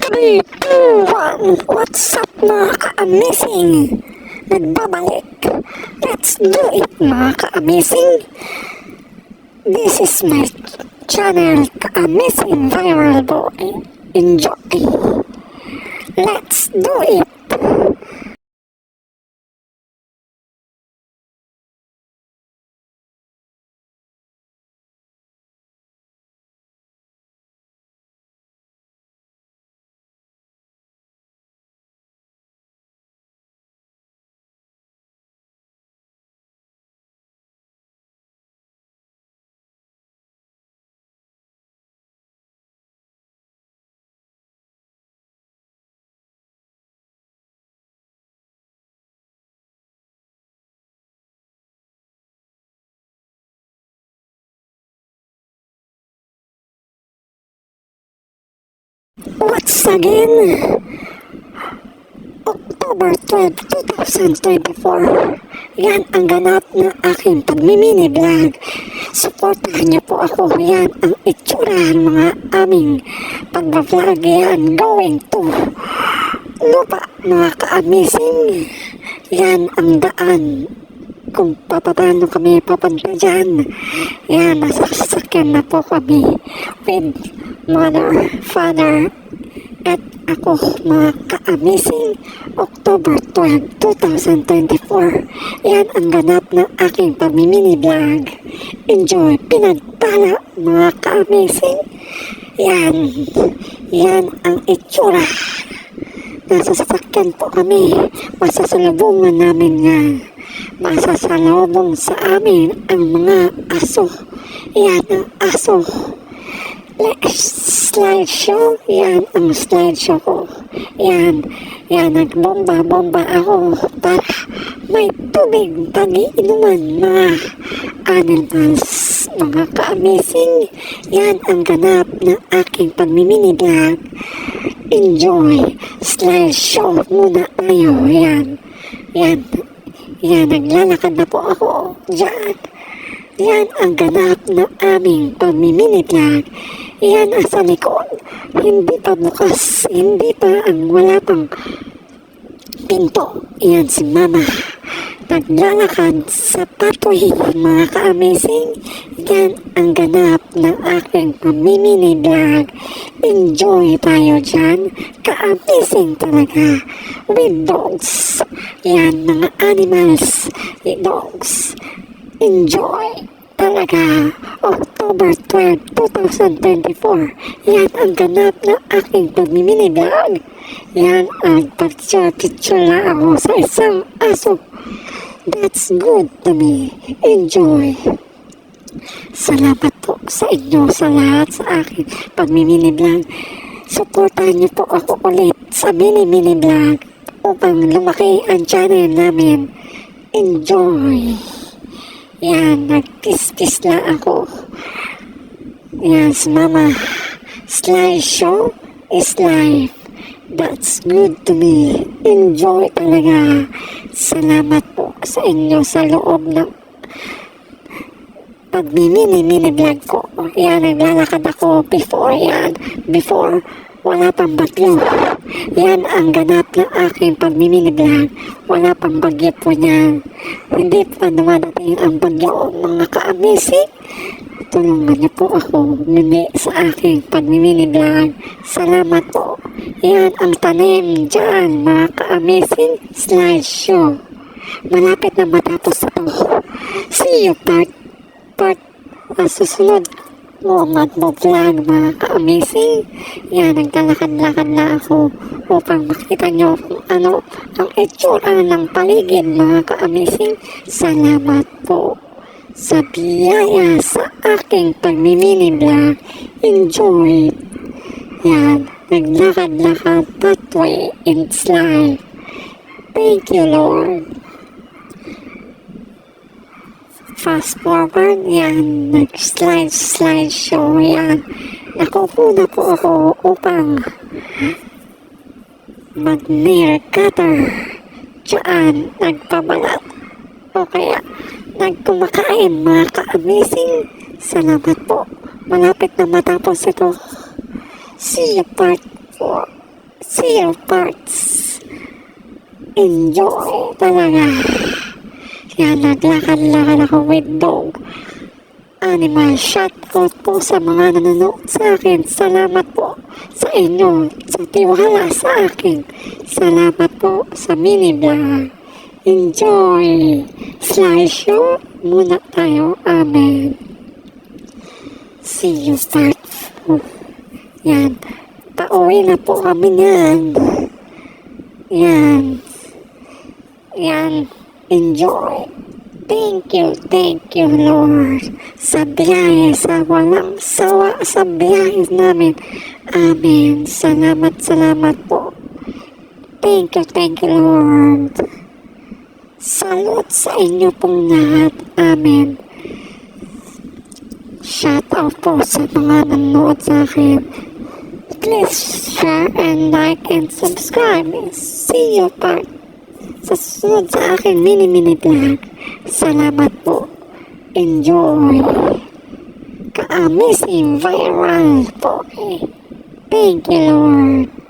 3, 2, 1. What's up mga ka-amazing? Nagbabalik. Let's do it mga ka-amazing. This is my channel, Ka-Amazing Viral Boy. Enjoy. Let's do it. Once again, October 12, 2024. Yan ang ganap ng aking pagmimini vlog. Supportahan niyo po ako. Yan ang itsura ng mga aming pag-vlog. Yan, going to lupa mga ka-amazing. Yan ang daan kung paano kami papunta dyan. Yan, nasa sasakyan na po kami with mother, father, at ako mga ka-amazing. October 12, 2024. Yan ang ganap ng aking pamimini vlog. Enjoy, pinagpala mga ka-amazing. Yan ang itsura. Nasa sasakyan po kami. Masasalubungan namin nga. Masasalubong sa amin ang mga aso. Yan ang aso. Slideshow. Yan ang slideshow ko. Yan nagbomba ako para may tubig pag-iinuman mga animals, mga ka-amazing. Yan ang ganap ng aking pagmimini vlog. Enjoy. Slideshow muna tayo. Yan, naglalakad na po ako dyan. Yan ang ganap ng aming pagmimini vlog. Yan sa likod. Hindi pa bukas. Hindi pa wala pang pinto. Yan si mama. Naglalakad sa pathway mga ka-amazing. Yan ang ganap ng aking pagmimini vlog. Enjoy tayo dyan. Ka-amazing talaga. With dogs. Yan mga animals. Dogs. Enjoy talaga. October 12, 2024. Yan ang ganap ng aking pagmimini vlog. Yan ang picture na ako sa isang aso. That's good to me. Enjoy. Salamat po sa inyo sa lahat sa aking pagmimini vlog. Supportahan niyo po ako ulit sa mini vlog upang lumaki ang channel namin. Enjoy. Yan, nag-kiss lang ako. Yan, si mama. Slideshow is life. That's good to me. Enjoy talaga. Salamat po sa inyo sa loob ng pagmimini vlog ko. Yan, naglalakad ako before wala pang bagyo. Yan ang ganap ng aking pagmimini vlog. Wala pang bagyo po niyan. Hindi pa dumadating ang bagyo mga ka-amazing. Tulungan niyo po ako mimi sa aking pagmimini vlog. Salamat po. Yan ang tanim dyan mga ka-amazing. Slideshow. Malapit na matapos ito. See you part susunod mo mag-vlog mga ka-amazing. Yan, naglalakad-lakad na ako upang makita nyo kung ano ang itsura ng paligid mga ka-amazing. Salamat po sa biyaya sa aking pagmimini vlog. Enjoy. Yan, naglakad-lakad that way in its life. Thank you, Lord. Fast forward, yan, nag-slideshow, yan. Nakupo na po ako upang mag-nail cutter. Diyan, nagpabalat. O kaya, nagkumakain mga ka-amazing. Salamat po. Malapit na matapos ito. See you part 4. See your parts. Enjoy talaga. Yan, naglakad-lakad ako with dog. Animal, shoutout po sa mga nanonood sa akin. Salamat po sa inyo, sa tiwala sa akin. Salamat po sa mini vlog. Enjoy! Slideshow muna tayo. Amen. See you start. Yan. Pauwi na po kami niyan. Yan. Yan. Enjoy. Thank you, Lord. Sa biyahe, sa walang sawa sa biyahe namin. Amen. Salamat po. Thank you, Lord. Salute sa inyo pong lahat. Amen. Shout out po sa mga nanonood sa akin. Please share and like and subscribe. See you part sa susunod sa akin mini vlog. Salamat po. Enjoy. Ka-amazing viral po. Thank you, Lord.